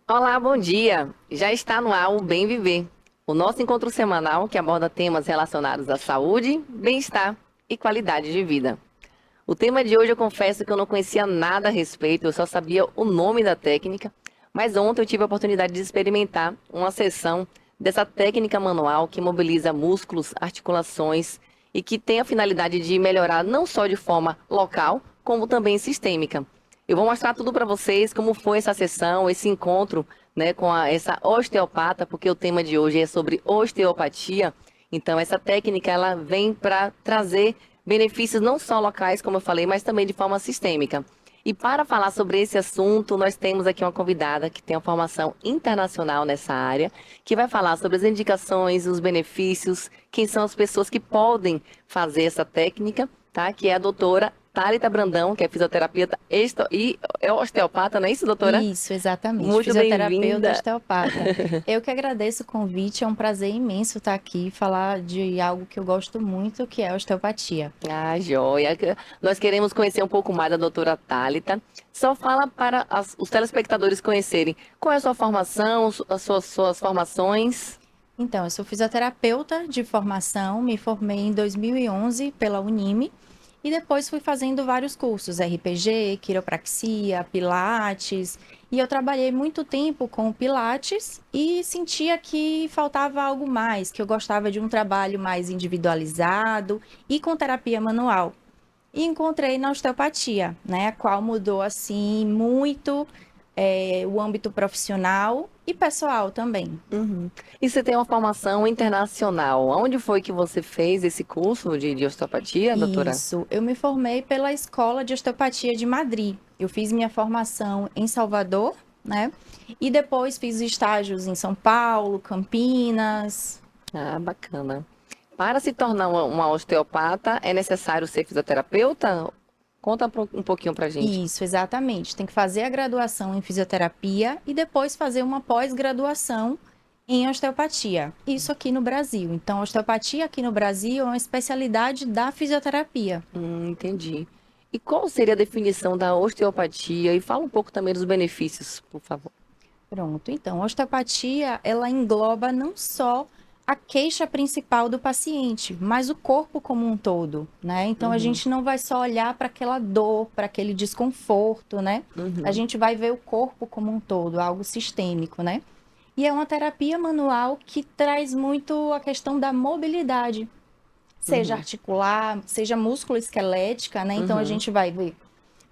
Olá, bom dia! Já está no ar o Bem Viver, o nosso encontro semanal que aborda temas relacionados à saúde, bem-estar e qualidade de vida. O tema de hoje eu confesso que eu não conhecia nada a respeito, eu só sabia o nome da técnica, mas ontem eu tive a oportunidade de experimentar uma sessão dessa técnica manual que mobiliza músculos, articulações e que tem a finalidade de melhorar não só de forma local, como também sistêmica. Eu vou mostrar tudo para vocês, como foi essa sessão, esse encontro, né, com essa osteopata, porque o tema de hoje é sobre osteopatia. Então, essa técnica ela vem para trazer benefícios não só locais, como eu falei, mas também de forma sistêmica. E para falar sobre esse assunto, nós temos aqui uma convidada que tem uma formação internacional nessa área, que vai falar sobre as indicações, os benefícios, quem são as pessoas que podem fazer essa técnica, tá? Que é a doutora Thalita Brandão, que é fisioterapeuta e é osteopata, não é isso, doutora? Isso, exatamente. Muito Fisioterapeuta, bem-vinda. osteopata. Eu que agradeço o convite, é um prazer imenso estar aqui e falar de algo que eu gosto muito, que é a osteopatia. Ah, joia. Nós queremos conhecer um pouco mais da doutora Thalita. Só fala para os telespectadores conhecerem qual é a sua formação, as suas formações. Então, eu sou fisioterapeuta de formação, me formei em 2011 pela Unime e depois fui fazendo vários cursos, RPG, quiropraxia, pilates, e eu trabalhei muito tempo com o pilates e sentia que faltava algo mais, que eu gostava de um trabalho mais individualizado e com terapia manual. E encontrei na osteopatia, né, a qual mudou assim muito o âmbito profissional e pessoal também. Uhum. E você tem uma formação internacional. Onde foi que você fez esse curso de osteopatia, doutora? Isso, eu me formei pela Escola de Osteopatia de Madrid. Eu fiz minha formação em Salvador, né? E depois fiz estágios em São Paulo, Campinas. Ah, bacana. Para se tornar uma osteopata, é necessário ser fisioterapeuta? Conta um pouquinho pra gente. Isso, exatamente. Tem que fazer a graduação em fisioterapia e depois fazer uma pós-graduação em osteopatia. Isso aqui no Brasil. Então, a osteopatia aqui no Brasil é uma especialidade da fisioterapia. Entendi. E qual seria a definição da osteopatia? E fala um pouco também dos benefícios, por favor. Pronto. Então, a osteopatia, ela engloba não só a queixa principal do paciente, mas o corpo como um todo, né? Então, a Uhum, gente não vai só olhar para aquela dor, para aquele desconforto, né? A uhum, gente vai ver o corpo como um todo, algo sistêmico, né? E é uma terapia manual que traz muito a questão da mobilidade, seja uhum, articular, seja músculo-esquelética, né? Então, a uhum, gente vai ver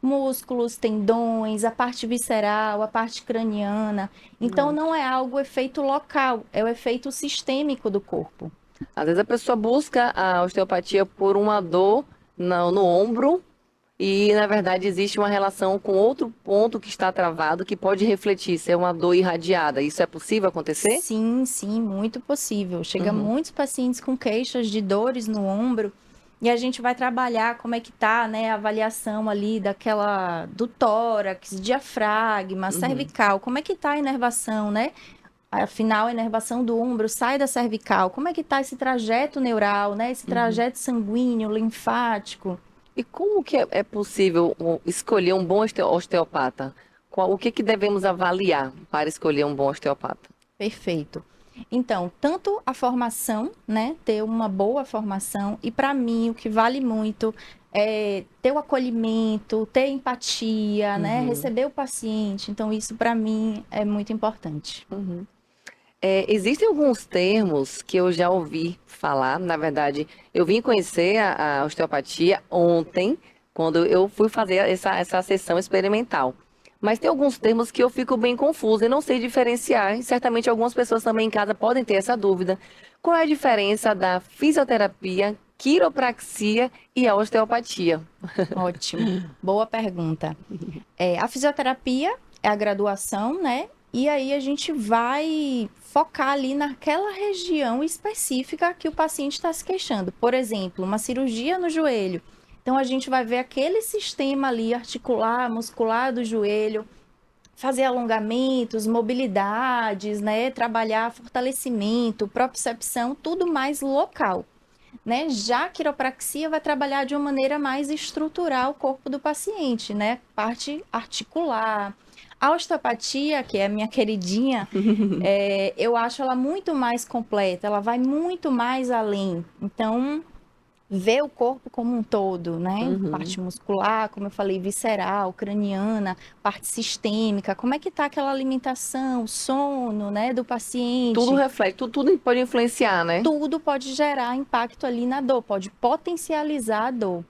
músculos, tendões, a parte visceral, a parte craniana. Então, uhum. não é algo efeito local, é o efeito sistêmico do corpo. Às vezes a pessoa busca a osteopatia por uma dor no ombro e, na verdade, existe uma relação com outro ponto que está travado que pode refletir, ser uma dor irradiada. Isso é possível acontecer? Sim, sim, muito possível. Chega Uhum, muitos pacientes com queixas de dores no ombro e a gente vai trabalhar como é que tá, né, a avaliação ali do tórax, diafragma, uhum, cervical, como é que tá a inervação, né? Afinal, a inervação do ombro sai da cervical. Como é que tá esse trajeto neural, né? Esse uhum. trajeto sanguíneo, linfático? E como que é possível escolher um bom osteopata? O que que devemos avaliar para escolher um bom osteopata? Perfeito. Então, tanto a formação, né, ter uma boa formação, e para mim o que vale muito é ter o acolhimento, ter empatia, né, Uhum, receber o paciente. Então, isso para mim é muito importante. uhum. Existem alguns termos que eu já ouvi falar. Na verdade, eu vim conhecer a osteopatia ontem, quando eu fui fazer essa sessão experimental. Mas tem alguns termos que eu fico bem confusa e não sei diferenciar. E certamente algumas pessoas também em casa podem ter essa dúvida. Qual é a diferença da fisioterapia, quiropraxia e a osteopatia? Ótimo. Boa pergunta. A fisioterapia é a graduação, né? E aí a gente vai focar ali naquela região específica que o paciente está se queixando. Por exemplo, uma cirurgia no joelho. Então a gente vai ver aquele sistema ali articular, muscular do joelho, fazer alongamentos, mobilidades, né? Trabalhar fortalecimento, propriocepção, tudo mais local. Né? Já a quiropraxia vai trabalhar de uma maneira mais estrutural o corpo do paciente, né? Parte articular, A osteopatia, que é a minha queridinha, eu acho ela muito mais completa, ela vai muito mais além. Então, vê o corpo como um todo, né? Uhum. Parte muscular, como eu falei, visceral, craniana, parte sistêmica, como é que tá aquela alimentação, sono, né, do Tudo paciente. reflete, tudo pode influenciar, né? Tudo pode gerar impacto ali na dor, pode potencializar a dor.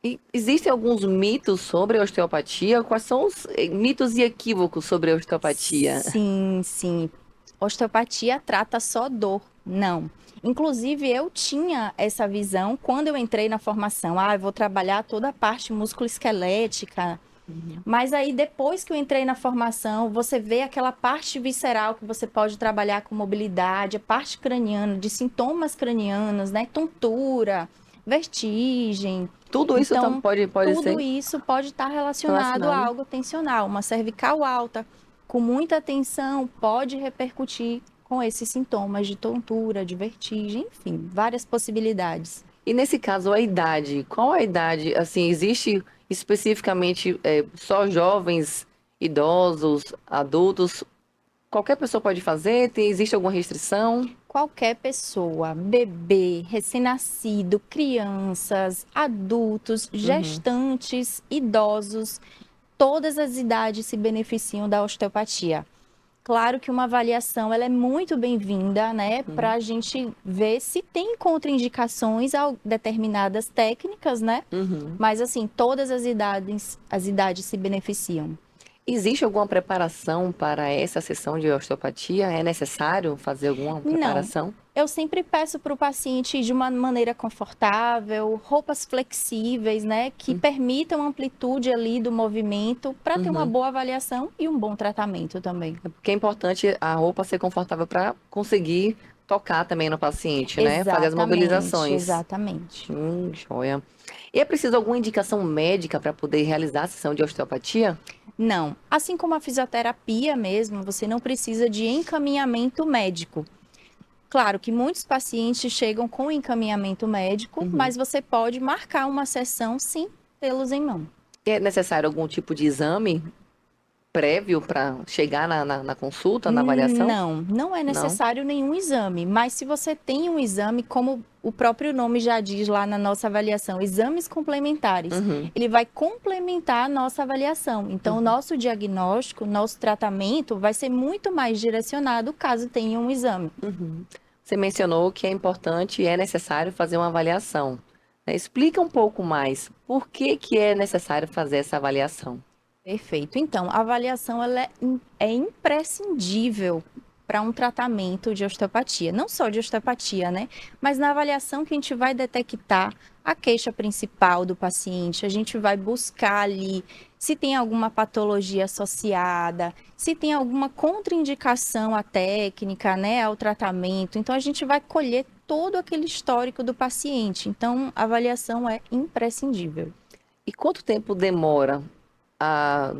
E existem alguns mitos sobre a osteopatia? Quais são os mitos e equívocos sobre a osteopatia? Sim, sim. Osteopatia trata só dor. Não. Inclusive, eu tinha essa visão quando eu entrei na formação. Ah, eu vou trabalhar toda a parte musculoesquelética. Mas aí, depois que eu entrei na formação, você vê aquela parte visceral que você pode trabalhar com mobilidade, a parte craniana, de sintomas cranianos, né? Tontura, vertigem. Tudo isso Então, pode tudo ser isso pode estar relacionado a relacionado. algo tensional. Uma cervical alta, com muita tensão, pode repercutir com esses sintomas de tontura, de vertigem, enfim, várias possibilidades. E nesse caso, a idade, qual a idade? Assim, existe especificamente só jovens, idosos, adultos? Qualquer pessoa pode fazer? Existe alguma restrição? Qualquer pessoa, bebê, recém-nascido, crianças, adultos, Uhum, gestantes, idosos, todas as idades se beneficiam da osteopatia. Claro que uma avaliação ela é muito bem-vinda, né, para uhum, a gente ver se tem contraindicações a determinadas técnicas, né? uhum. Mas assim, todas as idades se beneficiam. Existe alguma preparação para essa sessão de osteopatia? É necessário fazer alguma Não, preparação? eu sempre peço para o paciente ir de uma maneira confortável, roupas flexíveis, né, que permitam amplitude ali do movimento para ter uma Uhum. boa avaliação e um bom tratamento tambem. É porque é importante a roupa ser confortável para conseguir tocar também no paciente, né? Fazer as Exatamente, mobilizações. exatamente. Joia. E é preciso alguma indicação médica para poder realizar a sessão de osteopatia? Não, assim como a fisioterapia mesmo, você não precisa de encaminhamento médico. Claro que muitos pacientes chegam com encaminhamento médico, Uhum. mas você pode marcar uma sessão sim, tê-los em mão. É necessário algum tipo de exame prévio para chegar na consulta, na avaliação? Não, não é Não. necessário nenhum exame, mas se você tem um exame, como o próprio nome já diz lá na nossa avaliação, exames complementares, Uhum. ele vai complementar a nossa avaliação. Então, o Uhum. nosso diagnóstico, nosso tratamento vai ser muito mais direcionado caso tenha um exame. Uhum. Você mencionou que é importante e é necessário fazer uma avaliação, né? Explica um pouco mais por que que é necessário fazer essa avaliação. Perfeito. Então, a avaliação ela é imprescindível para um tratamento de osteopatia. Não só de osteopatia, né? Mas na avaliação que a gente vai detectar a queixa principal do paciente, a gente vai buscar ali se tem alguma patologia associada, se tem alguma contraindicação à técnica, né, ao tratamento. Então, a gente vai colher todo aquele histórico do paciente. Então, a avaliação é imprescindível. E quanto tempo demora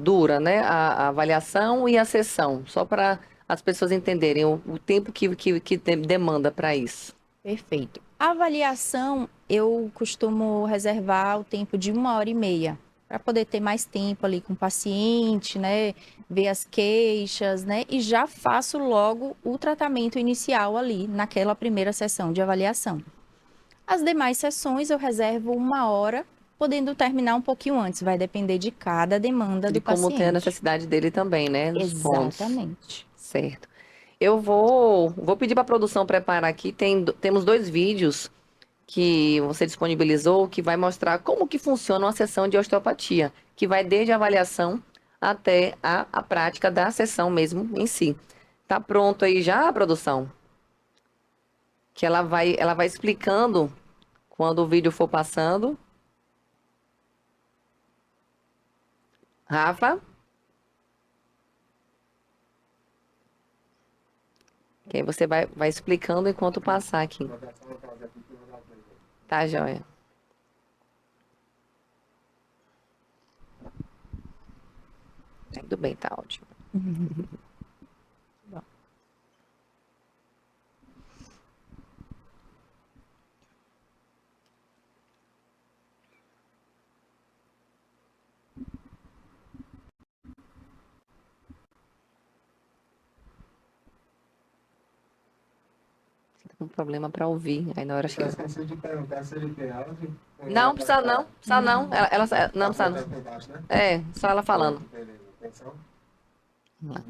dura, né, a avaliação e a sessão? Só para as pessoas entenderem o tempo que demanda para isso. Perfeito. A avaliação, eu costumo reservar o tempo de 1 hora e meia, para poder ter mais tempo ali com o paciente, né? Ver as queixas, né? E já faço logo o tratamento inicial ali, naquela primeira sessão de avaliação. As demais sessões eu reservo 1 hora, podendo terminar um pouquinho antes, vai depender de cada demanda De do como tem a paciente. necessidade dele também, né, dos pontos. Exatamente. Certo. Eu vou pedir para a produção preparar aqui. Temos dois vídeos que você disponibilizou que vai mostrar como que funciona uma sessão de osteopatia, que vai desde a avaliação até a prática da sessão mesmo em si. Tá pronto aí já a produção? Que ela vai explicando quando o vídeo for passando. Rafa, que aí você vai explicando enquanto passar aqui. Tá, joia? Tudo bem, tá ótimo. Tá com problema para ouvir. Aí na hora acho Eu que... esqueci de perguntar se ele tem áudio. Não, precisa não. Precisa não. Não, Tá precisa não. por baixo, né? É, só ela falando. Beleza, atenção. Vamos lá.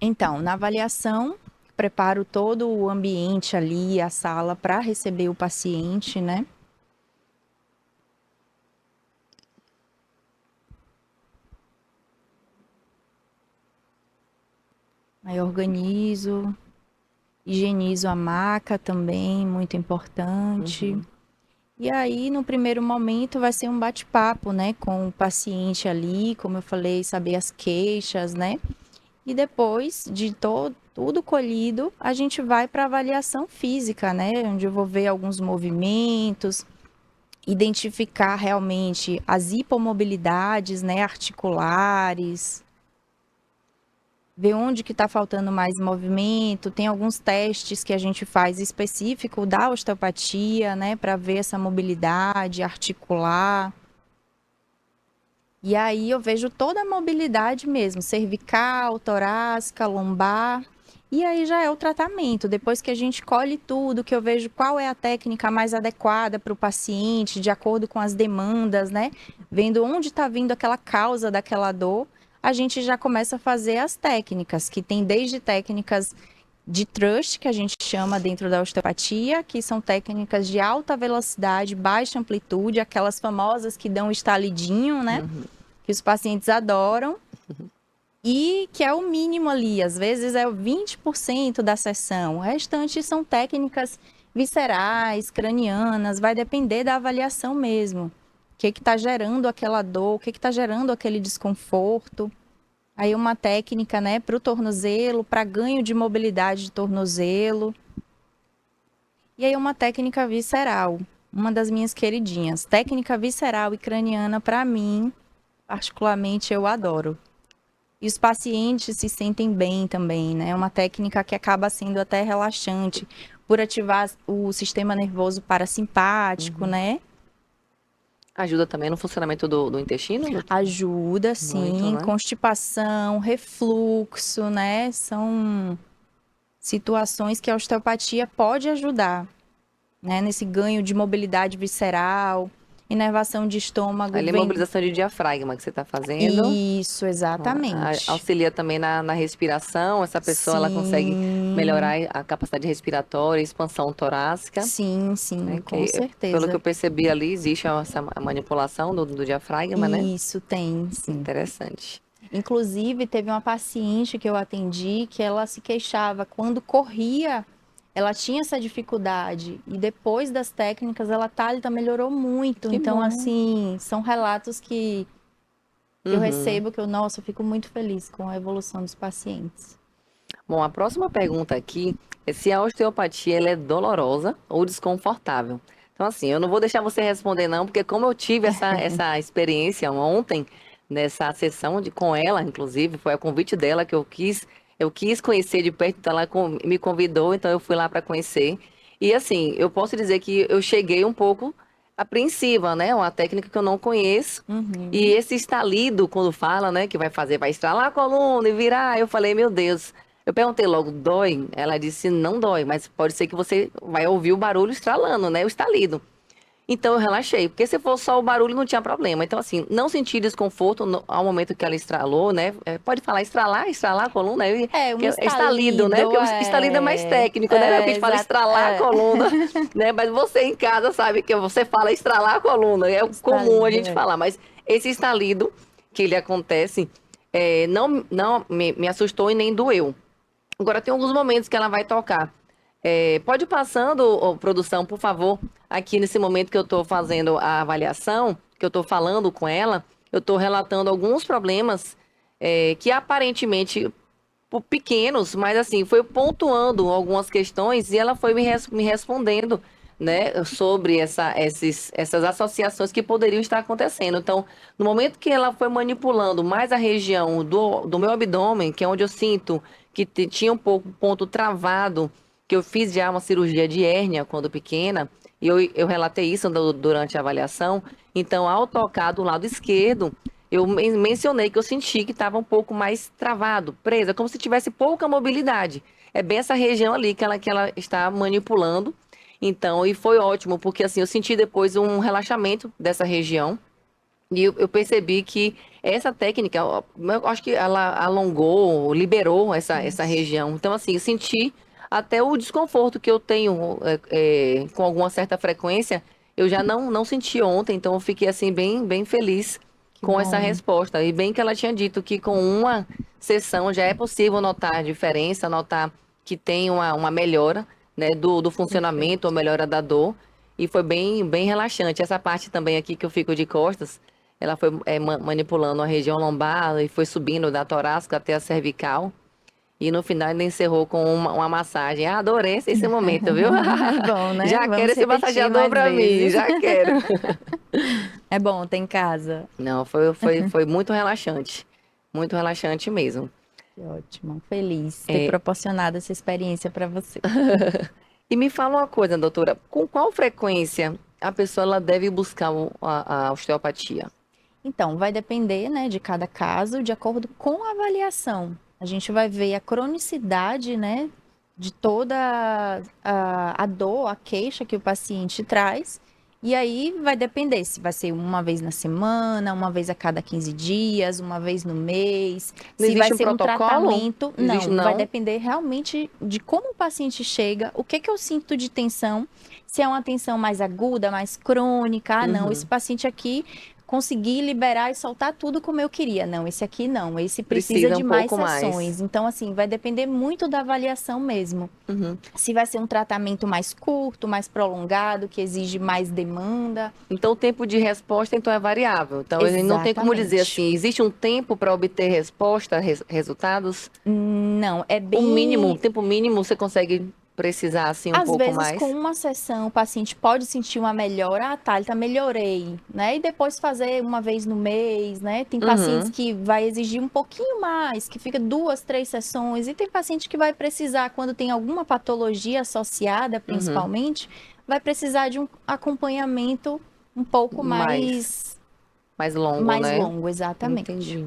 Então, na avaliação, preparo todo o ambiente ali, a sala, para receber o paciente, né? Aí organizo, higienizo a maca também, muito importante. Uhum. E aí, no primeiro momento, vai ser um bate-papo, né, com o paciente ali, como eu falei, saber as queixas, né? E depois de tudo colhido, a gente vai para avaliação física, né? Onde eu vou ver alguns movimentos, identificar realmente as hipomobilidades, né, articulares, ver onde que está faltando mais movimento. Tem alguns testes que a gente faz específico da osteopatia, né, para ver essa mobilidade articular. E aí eu vejo toda a mobilidade mesmo, cervical, torácica, lombar. E aí já é o tratamento. Depois que a gente colhe tudo, que eu vejo qual é a técnica mais adequada para o paciente, de acordo com as demandas, né? Vendo onde está vindo aquela causa daquela dor, a gente já começa a fazer as técnicas, que tem desde técnicas de thrust, que a gente chama dentro da osteopatia, que são técnicas de alta velocidade, baixa amplitude, aquelas famosas que dão estalidinho, né? Que os pacientes adoram. E que é o mínimo ali, às vezes é o 20% da sessão. O restante são técnicas viscerais, cranianas, vai depender da avaliação mesmo. O que está gerando aquela dor, o que está gerando aquele desconforto. Aí uma técnica, né, para o tornozelo, para ganho de mobilidade de tornozelo. E aí uma técnica visceral, uma das minhas queridinhas. Técnica visceral e craniana, para mim, particularmente, eu adoro. E os pacientes se sentem bem também, né? É uma técnica que acaba sendo até relaxante, por ativar o sistema nervoso parasimpático, né? Ajuda também no funcionamento do intestino, doutor? Ajuda, Muito, sim, né? constipação, refluxo, né? São situações que a osteopatia pode ajudar, né? Nesse ganho de mobilidade visceral, inervação de estômago, Ali, a mobilização de diafragma que você está fazendo. Isso, exatamente. Auxilia também na respiração. Essa pessoa ela consegue Sim, melhorar a capacidade respiratória, expansão torácica, sim, sim, né? com Pelo que eu certeza. percebi ali, existe essa manipulação do diafragma, né? Isso tem, sim. Interessante. Inclusive, teve uma paciente que eu atendi que ela se queixava quando corria, ela tinha essa dificuldade. E depois das técnicas, ela Thalita melhorou muito. Que Então, bom. assim, são relatos que eu Uhum. recebo que eu, nossa, eu fico muito feliz com a evolução dos pacientes. Bom, a próxima pergunta aqui é se a osteopatia ela é dolorosa ou desconfortável. Então, assim, eu não vou deixar você responder não, porque como eu tive essa experiência ontem, nessa sessão com ela, inclusive, foi a convite dela que eu quis conhecer de perto, então ela me convidou, então eu fui lá para conhecer. E assim, eu posso dizer que eu cheguei um pouco apreensiva, né? Uma técnica que eu não conheço. E Uhum. esse estalido, quando fala, né, que vai estralar a coluna e virar, eu falei, meu Deus. Eu perguntei logo, dói? Ela disse, não dói, mas pode ser que você vai ouvir o barulho estralando, né, o estalido. Então eu relaxei, porque se fosse só o barulho não tinha problema. Então, assim, não senti desconforto ao momento que ela estralou, né? Pode falar estralar a coluna, É, um que é estalido, né? estalido, Porque o estalido é mais técnico, né? Porque a gente fala exato, estralar a coluna, né? Mas você em casa sabe que você fala estralar a coluna, é o comum a estalido, gente falar. Mas esse estalido que ele acontece, não me assustou e nem doeu. Agora, tem alguns momentos que ela vai tocar. Pode ir passando, ô, produção, por favor, aqui nesse momento que eu estou fazendo a avaliação, que eu estou falando com ela, eu estou relatando alguns problemas que aparentemente pequenos, mas assim, foi pontuando algumas questões e ela foi me respondendo, né, sobre essas associações que poderiam estar acontecendo. Então, no momento que ela foi manipulando mais a região do meu abdômen, que é onde eu sinto que tinha um pouco ponto travado, que eu fiz já uma cirurgia de hérnia quando pequena, e eu relatei isso durante a avaliação. Então, ao tocar do lado esquerdo, eu mencionei que eu senti que estava um pouco mais travado, presa, como se tivesse pouca mobilidade. É bem essa região ali que ela está manipulando. Então, e foi ótimo, porque assim, eu senti depois um relaxamento dessa região. E eu percebi que essa técnica, eu acho que ela alongou, liberou essa Isso. região. Então, assim, eu senti até o desconforto que eu tenho com alguma certa frequência, eu já não senti ontem. Então, eu fiquei, assim, bem feliz Que com essa bom. resposta. E bem que ela tinha dito que com uma sessão já é possível notar a diferença, notar que tem uma melhora, né, do funcionamento, ou Perfeito. melhora da dor. E foi bem relaxante. Essa parte também aqui que eu fico de costas. Ela foi manipulando a região lombar e foi subindo da torácica até a cervical. E no final ainda encerrou com uma massagem. Ah, adorei esse momento, viu? É bom, né? Já quero Vamos esse repetir massageador mais pra mim, vezes. já quero. É bom, tem casa. Não, foi muito relaxante. Muito relaxante mesmo. Que ótimo. Feliz ter É, proporcionado essa experiência para você. e me fala uma coisa, doutora, com qual frequência a pessoa ela deve buscar a osteopatia? Então, vai depender, né, de cada caso, de acordo com a avaliação. A gente vai ver a cronicidade, né, de toda a dor, a queixa que o paciente traz. E aí vai depender se vai ser uma vez na semana, uma vez a cada 15 dias, uma vez no mês, Não se vai existe um ser um protocolo? tratamento. Existe, Não, vai não? depender realmente de como o paciente chega, o que que eu sinto de tensão, se é uma tensão mais aguda, mais crônica. Ah, não, esse Uhum. paciente aqui consegui liberar e soltar tudo como eu queria. Não, esse aqui não, esse precisa Precisa de um mais pouco mais. sessões. Então, assim, vai depender muito da avaliação mesmo. Uhum. Se vai ser um tratamento mais curto, mais prolongado, que exige mais demanda. Então, o tempo de resposta, então, é variável. Então, a gente não tem como dizer Exatamente. assim, existe um tempo para obter resposta, resultados? Não, é O mínimo, o bem. tempo mínimo, você consegue precisar, assim, um Às pouco vezes, com mais? uma sessão, o paciente pode sentir uma melhora. Ah, Thalita, melhorei, né? E depois fazer uma vez no mês, né? Tem pacientes Uhum, que vai exigir um pouquinho mais, que fica 2, 3 sessões. E tem paciente que vai precisar, quando tem alguma patologia associada, uhum. principalmente, vai precisar de um acompanhamento um pouco Mais, mais longo, mais né? longo, exatamente. Entendi.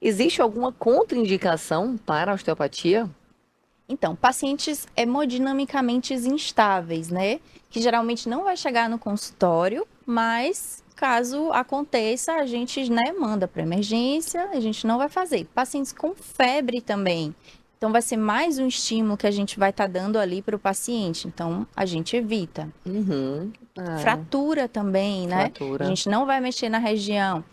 Existe alguma contraindicação para a osteopatia? Então, pacientes hemodinamicamente instáveis, né? Que geralmente não vai chegar no consultório, mas caso aconteça, a gente, né, manda para emergência, a gente não vai fazer. Pacientes com febre também. Então, vai ser mais um estímulo que a gente vai estar dando ali para o paciente. Então, a gente evita. Uhum. Ah, Fratura também, né? A fratura. gente não vai mexer na região.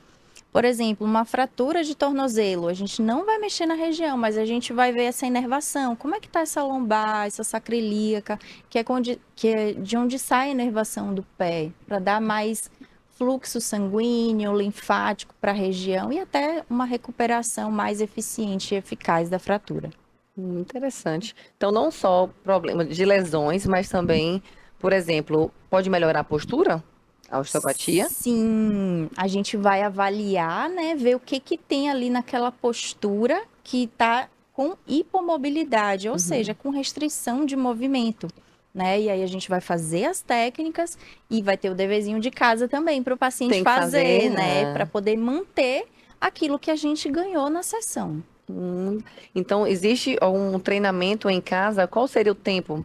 Por exemplo, uma fratura de tornozelo, a gente não vai mexer na região, mas a gente vai ver essa inervação. Como é que está essa lombar, essa sacroiliaca, que é de onde sai a inervação do pé, para dar mais fluxo sanguíneo, linfático para a região e até uma recuperação mais eficiente e eficaz da fratura. Interessante. Então, não só problema de lesões, mas também, por exemplo, pode melhorar a postura? A osteopatia? Sim, a gente vai avaliar, né, ver o que que tem ali naquela postura que está com hipomobilidade, ou Uhum. seja, com restrição de movimento, né? E aí a gente vai fazer as técnicas e vai ter o deverzinho de casa também para o paciente Tem que fazer, fazer. né, para poder manter aquilo que a gente ganhou na sessão. Hum. Então, existe um treinamento em casa? Qual seria o tempo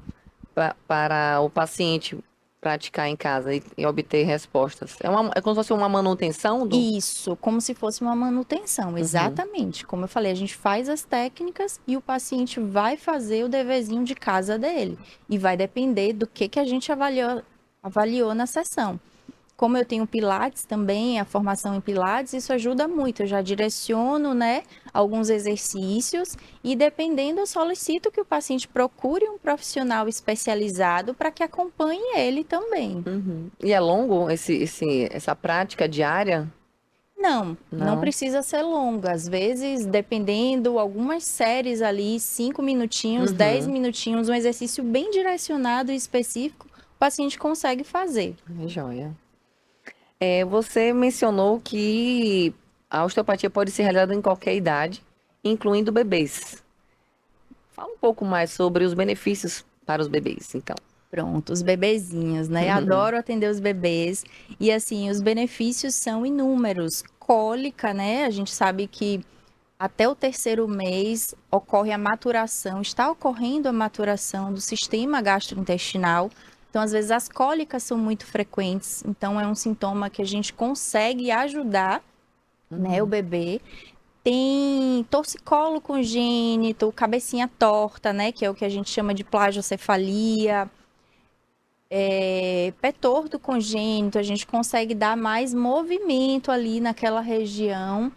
para o paciente praticar em casa e obter respostas? É como se fosse uma manutenção do. Isso, como se fosse uma manutenção, Uhum. exatamente. Como eu falei, a gente faz as técnicas e o paciente vai fazer o deverzinho de casa dele. E vai depender do que a gente avaliou na sessão. Como eu tenho Pilates também, a formação em Pilates, isso ajuda muito. Eu já direciono, né, alguns exercícios e dependendo, eu solicito que o paciente procure um profissional especializado para que acompanhe ele também. Uhum. E é longo essa prática diária? Não, não Não. precisa ser longa. Às vezes, dependendo, algumas séries ali, 5 minutinhos, 10 Uhum. minutinhos, um exercício bem direcionado e específico, o paciente consegue fazer. É joia. Você mencionou que a osteopatia pode ser realizada em qualquer idade, incluindo bebês. Fala um pouco mais sobre os benefícios para os bebês, então. Pronto, os bebezinhos, né? Adoro atender os bebês. E assim, os benefícios são inúmeros. cólica, né? A gente sabe que até o terceiro mês ocorre a maturação, está ocorrendo a maturação do sistema gastrointestinal. Então, às vezes, as cólicas são muito frequentes. Então, é um sintoma que a gente consegue ajudar, né, o bebê. Tem torcicolo congênito, cabecinha torta, né, que é o que a gente chama de plagiocefalia. Pé torto congênito, a gente consegue dar mais movimento ali naquela região.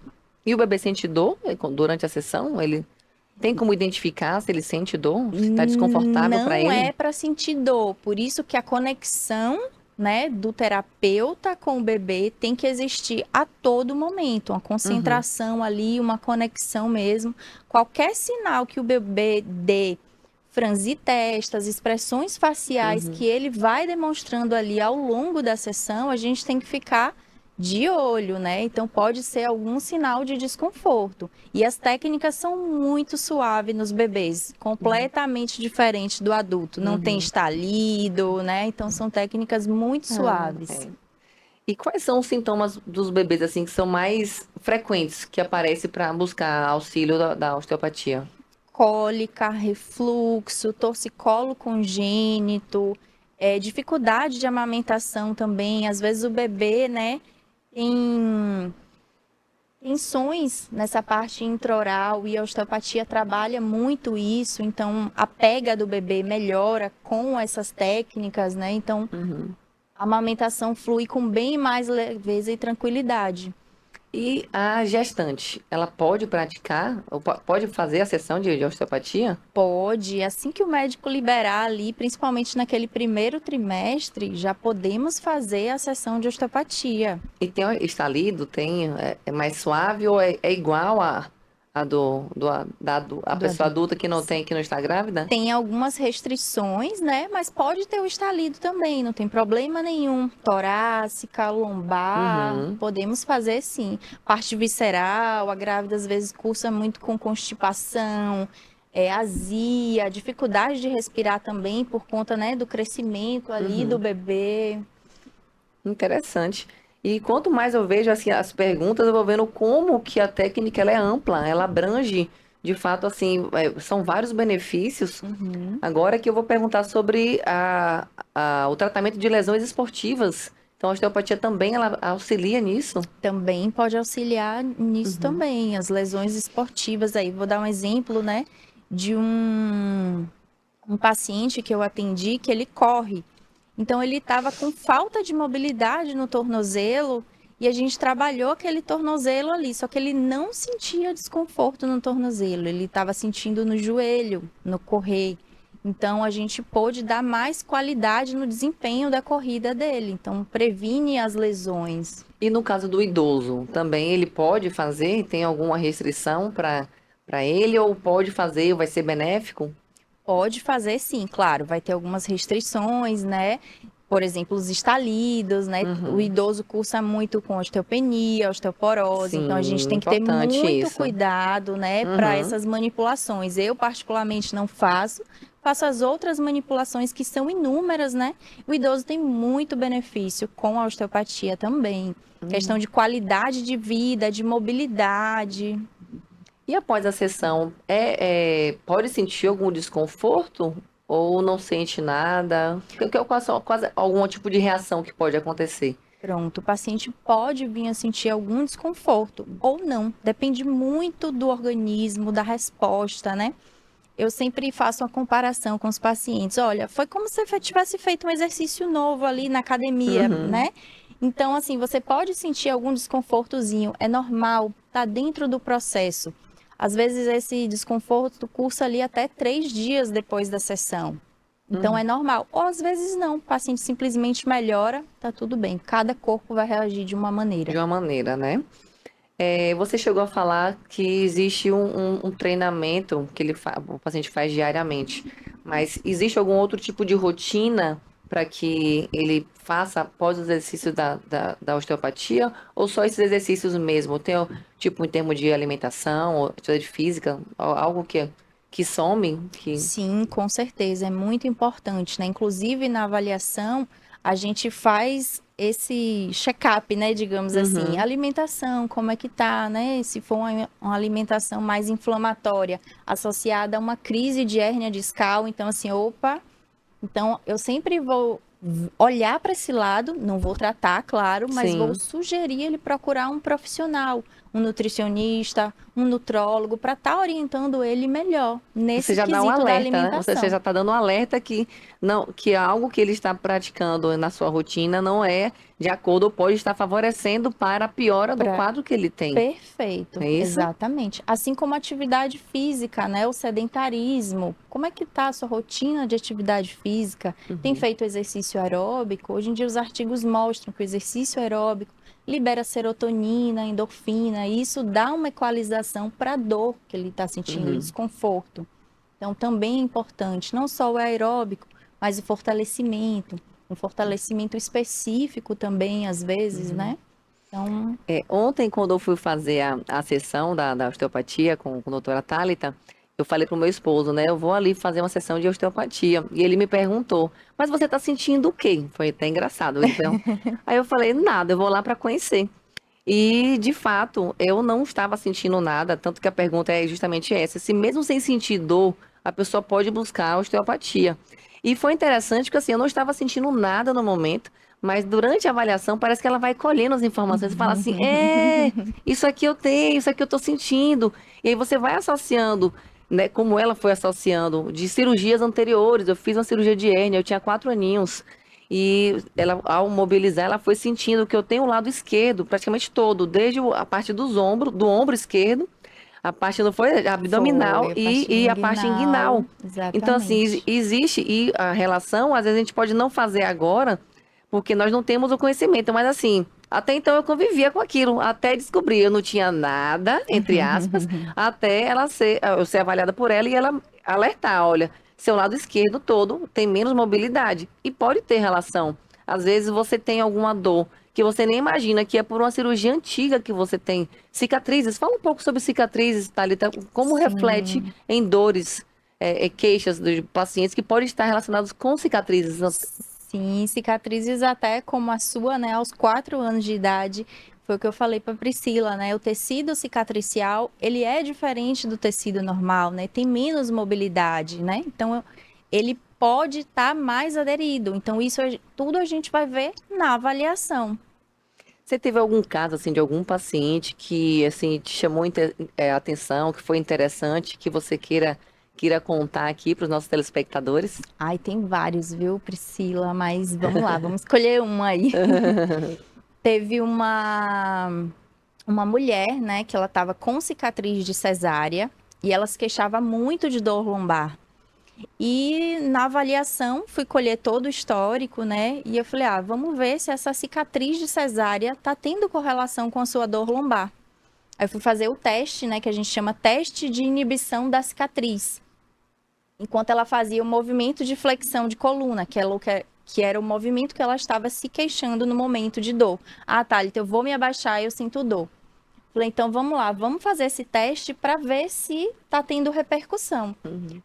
E o bebê sente dor durante a sessão? Ele tem como identificar se ele sente dor? Se está desconfortável para Não ele? é para sentir dor, por isso que a conexão, né, do terapeuta com o bebê tem que existir a todo momento, uma concentração ali, uma conexão mesmo. Qualquer sinal que o bebê dê, franzir testas, expressões faciais que ele vai demonstrando ali ao longo da sessão, a gente tem que ficar de olho, né? Então pode ser algum sinal de desconforto. E as técnicas são muito suaves nos bebês, completamente diferente do adulto. Não tem estalido, né? Então são técnicas muito suaves. É. E quais são os sintomas dos bebês assim que são mais frequentes que aparecem para buscar auxílio da osteopatia? Cólica, refluxo, torcicolo congênito, dificuldade de amamentação também. Às vezes o bebê, né, tem tensões nessa parte intraoral e a osteopatia trabalha muito isso. Então, a pega do bebê melhora com essas técnicas, né? Então, a amamentação flui com bem mais leveza e tranquilidade. E a gestante, ela pode praticar, ou pode fazer a sessão de osteopatia? Pode, assim que o médico liberar ali, principalmente naquele primeiro trimestre, já podemos fazer a sessão de osteopatia. E tem estalido, é mais suave ou é igual a pessoa adulta que não tem, que não está grávida? Tem algumas restrições, né? Mas pode ter o estalido também, não tem problema nenhum. Torácica, lombar, podemos fazer sim. Parte visceral, a grávida às vezes cursa muito com constipação, azia, dificuldade de respirar também por conta, né, do crescimento ali do bebê. Interessante. E quanto mais eu vejo assim, as perguntas, eu vou vendo como que a técnica ela é ampla, ela abrange, de fato, assim, são vários benefícios. Agora que eu vou perguntar sobre o tratamento de lesões esportivas. Então, a osteopatia também ela auxilia nisso? Também pode auxiliar nisso também, as lesões esportivas aí. Vou dar um exemplo, né, de um paciente que eu atendi que ele corre. Então, ele estava com falta de mobilidade no tornozelo e a gente trabalhou aquele tornozelo ali, só que ele não sentia desconforto no tornozelo, ele estava sentindo no joelho, no correr. Então, a gente pôde dar mais qualidade no desempenho da corrida dele. Então, previne as lesões. E no caso do idoso, também ele pode fazer? Tem alguma restrição para ele ou pode fazer, vai ser benéfico? Pode fazer sim, claro, vai ter algumas restrições, né? Por exemplo, os estalidos, né? O idoso cursa muito com osteopenia, osteoporose, então a gente tem que ter importante muito isso. cuidado, né, para essas manipulações. Eu particularmente não faço as outras manipulações que são inúmeras, né? O idoso tem muito benefício com a osteopatia também. Questão de qualidade de vida, de mobilidade. E após a sessão, pode sentir algum desconforto ou não sente nada? Quase algum tipo de reação que pode acontecer? Pronto, o paciente pode vir a sentir algum desconforto ou não. Depende muito do organismo, da resposta, né? Eu sempre faço uma comparação com os pacientes. Olha, foi como se você tivesse feito um exercício novo ali na academia, né? Então, assim, você pode sentir algum desconfortozinho. É normal, tá dentro do processo. Às vezes esse desconforto cursa ali até 3 dias depois da sessão. Então é normal. Ou às vezes não, o paciente simplesmente melhora, tá tudo bem. Cada corpo vai reagir de uma maneira. De uma maneira, né? Você chegou a falar que existe um treinamento que o paciente faz diariamente, mas existe algum outro tipo de rotina para que ele faça após os exercícios da osteopatia, ou só esses exercícios mesmo? Tem, tipo, em termos de alimentação, ou atividade física, algo que some? Sim, com certeza, é muito importante, né? Inclusive na avaliação, a gente faz esse check-up, né, digamos assim, alimentação, como é que tá, né? Se for uma alimentação mais inflamatória, associada a uma crise de hérnia discal, então assim, opa, então eu sempre vou olhar para esse lado, não vou tratar, claro, mas Sim. vou sugerir ele procurar um profissional, um nutricionista, um nutrólogo, para estar orientando ele melhor Você nesse já dá um quesito da alerta, né? Você alimentação. já está dando um alerta que não, que algo que ele está praticando na sua rotina não é de acordo ou pode estar favorecendo para a piora do Pra quadro que ele tem. Perfeito, É isso? exatamente. Assim como a atividade física, né? O sedentarismo. Como é que tá a sua rotina de atividade física? Tem feito exercício aeróbico? Hoje em dia os artigos mostram que o exercício aeróbico libera serotonina, endorfina, e isso dá uma equalização para a dor que ele está sentindo, o desconforto. Então também é importante, não só o aeróbico, mas o fortalecimento, um fortalecimento específico também, às vezes, né? Então, Ontem, quando eu fui fazer a sessão da osteopatia com a doutora Thalita, eu falei pro meu esposo, né? Eu vou ali fazer uma sessão de osteopatia. E ele me perguntou, mas você tá sentindo o quê? Foi até engraçado. Então, aí eu falei, nada, eu vou lá para conhecer. E, de fato, eu não estava sentindo nada, tanto que a pergunta é justamente essa. Se mesmo sem sentir dor, a pessoa pode buscar a osteopatia. E foi interessante porque, assim, eu não estava sentindo nada no momento, mas durante a avaliação parece que ela vai colhendo as informações e fala assim, isso aqui eu tenho, isso aqui eu estou sentindo. E aí você vai associando, né, como ela foi associando, de cirurgias anteriores. Eu fiz uma cirurgia de hérnia, eu tinha 4 aninhos. E ela, ao mobilizar, ela foi sentindo que eu tenho o lado esquerdo praticamente todo, desde a parte dos ombros, do ombro esquerdo, a parte não foi abdominal foi a parte e a parte inguinal. Então, assim, exatamente. existe e a relação, às vezes a gente pode não fazer agora, porque nós não temos o conhecimento, mas assim, até então eu convivia com aquilo, até descobrir, eu não tinha nada, entre aspas, até eu ser avaliada por ela e ela alertar, olha, seu lado esquerdo todo tem menos mobilidade e pode ter relação. Às vezes você tem alguma dor que você nem imagina que é por uma cirurgia antiga que você tem. Cicatrizes, fala um pouco sobre cicatrizes, Thalita, como reflete Sim, em dores, queixas dos pacientes que podem estar relacionados com cicatrizes. sim, cicatrizes até como a sua, né, aos 4 anos de idade, foi o que eu falei para Priscila, né, o tecido cicatricial, ele é diferente do tecido normal, né, tem menos mobilidade, né, então ele pode estar mais aderido, então isso tudo a gente vai ver na avaliação. Você teve algum caso assim de algum paciente que assim te chamou atenção, que foi interessante, que você queira contar aqui para os nossos telespectadores? Ai, tem vários, viu, Priscila? Mas vamos lá, vamos escolher um aí. Teve uma mulher, né, que ela estava com cicatriz de cesárea e ela se queixava muito de dor lombar. E na avaliação, fui colher todo o histórico, né? E eu falei, vamos ver se essa cicatriz de cesárea tá tendo correlação com a sua dor lombar. Aí eu fui fazer o teste, né, que a gente chama teste de inibição da cicatriz. Enquanto ela fazia o movimento de flexão de coluna, que era o movimento que ela estava se queixando no momento de dor. Thalita, eu vou me abaixar e eu sinto dor. Falei, então vamos lá, vamos fazer esse teste para ver se está tendo repercussão.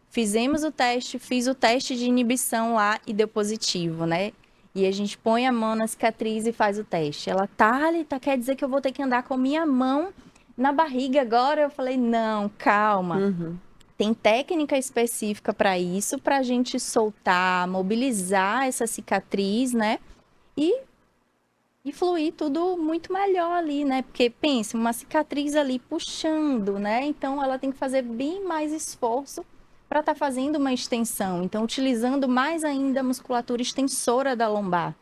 Fizemos o teste, fiz o teste de inibição lá e deu positivo, né? E a gente põe a mão na cicatriz e faz o teste. Ela, Thalita, quer dizer que eu vou ter que andar com a minha mão na barriga agora? Eu falei, não, calma. Tem técnica específica para isso, para a gente soltar, mobilizar essa cicatriz, né? E fluir tudo muito melhor ali, né? Porque pensa, uma cicatriz ali puxando, né? Então ela tem que fazer bem mais esforço para estar fazendo uma extensão. Então, utilizando mais ainda a musculatura extensora da lombar.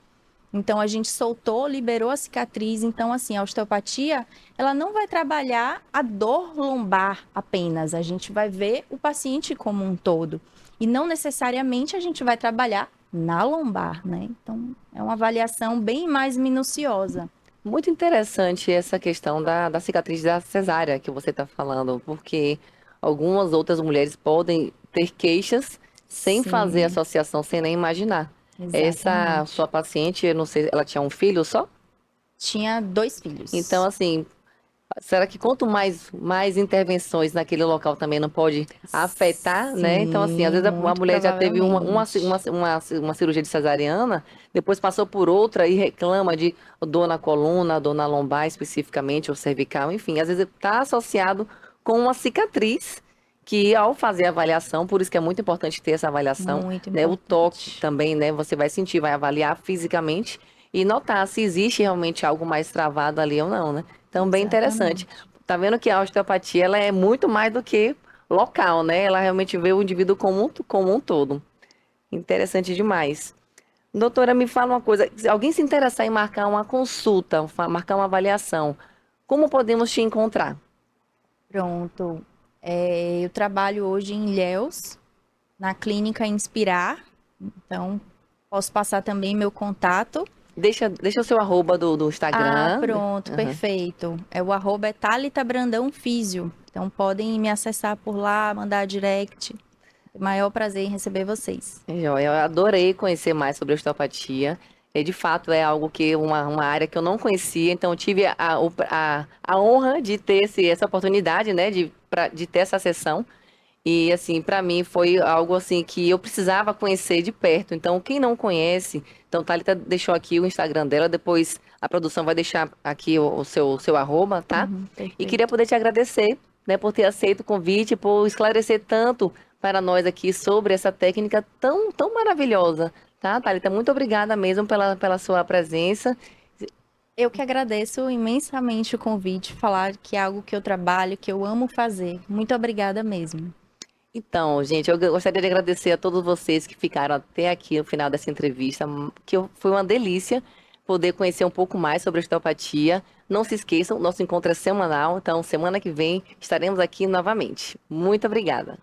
Então a gente soltou, liberou a cicatriz. Então, assim, a osteopatia, ela não vai trabalhar a dor lombar apenas. A gente vai ver o paciente como um todo. E não necessariamente a gente vai trabalhar na lombar, né? Então, é uma avaliação bem mais minuciosa. Muito interessante essa questão da cicatriz da cesárea que você está falando, porque algumas outras mulheres podem ter queixas sem fazer Sim, associação, sem nem imaginar. Essa exatamente. sua paciente, eu não sei, ela tinha um filho só? Tinha 2 filhos. Então, assim, Será que quanto mais intervenções naquele local também não pode afetar, né? Então, assim, às vezes a Muito mulher já teve provavelmente. uma cirurgia de cesariana, depois passou por outra e reclama de dor na coluna, dor na lombar especificamente, ou cervical, enfim, às vezes está associado com uma cicatriz que ao fazer a avaliação, por isso que é muito importante ter essa avaliação, Muito né? O toque importante. também, né? Você vai sentir, vai avaliar fisicamente e notar se existe realmente algo mais travado ali ou não, né? Então, bem interessante. Exatamente. Tá vendo que a osteopatia ela é muito mais do que local, né? Ela realmente vê o indivíduo como um todo. Interessante demais. Doutora, me fala uma coisa. Se alguém se interessar em marcar uma consulta, marcar uma avaliação, como podemos te encontrar? Pronto. Eu trabalho hoje em Ilhéus, na clínica Inspirar. Então, posso passar também meu contato. Deixa o seu arroba do Ah, Instagram. pronto, Aham. perfeito. O arroba é Thalita Brandão Físio. Então, podem me acessar por lá, mandar direct. Maior prazer em receber vocês. Joia, eu adorei conhecer mais sobre osteopatia. De fato, é algo que uma área que eu não conhecia, então eu tive a honra de ter essa oportunidade, né, de ter essa sessão. E assim, para mim foi algo assim que eu precisava conhecer de perto. Então, quem não conhece, então Thalita deixou aqui o Instagram dela, depois a produção vai deixar aqui o seu arroba, tá? Uhum, E perfeito. queria poder te agradecer, né, por ter aceito o convite, por esclarecer tanto para nós aqui sobre essa técnica tão maravilhosa, tá, Thalita? Muito obrigada mesmo pela sua presença. Eu que agradeço imensamente o convite, falar que é algo que eu trabalho, que eu amo fazer. Muito obrigada mesmo. Então, gente, eu gostaria de agradecer a todos vocês que ficaram até aqui no final dessa entrevista, foi uma delícia poder conhecer um pouco mais sobre osteopatia. Não se esqueçam, nosso encontro é semanal, então semana que vem estaremos aqui novamente. Muito obrigada.